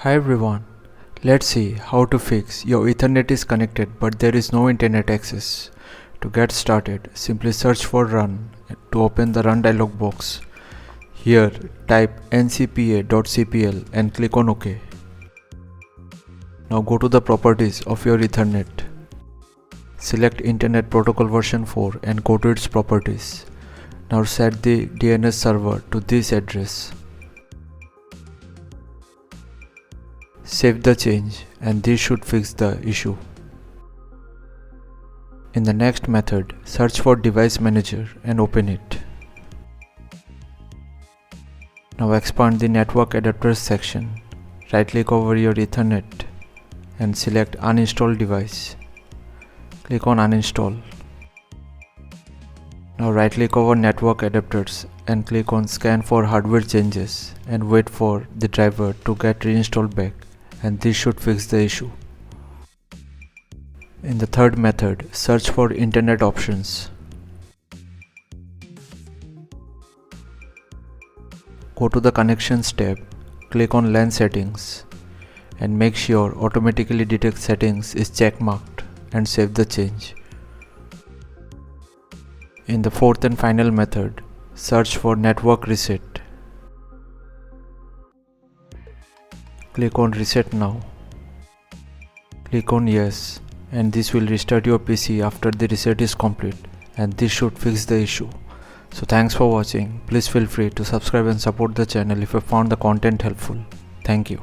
Hi everyone, let's see how to fix your Ethernet is connected but there is no internet access. To get started, simply search for run to open the run dialog box. Here type ncpa.cpl and click on OK. Now go to the properties of your Ethernet. Select Internet Protocol version 4 and go to its properties. Now set the DNS server to this address. Save the change and this should fix the issue. In the next method, search for Device Manager and open it. Now expand the Network Adapters section. Right-click over your Ethernet and select Uninstall Device. Click on Uninstall. Now right-click over Network Adapters and click on Scan for hardware changes and wait for the driver to get reinstalled back, and this should fix the issue. In the third method, search for Internet options. Go to the Connections tab, click on LAN settings and make sure Automatically Detect Settings is checkmarked and save the change. In the fourth and final method, search for Network Reset. Click on Reset Now. Click on Yes, and this will restart your PC after the reset is complete, and this should fix the issue. So thanks for watching. Please feel free to subscribe and support the channel if you found the content helpful. Thank you.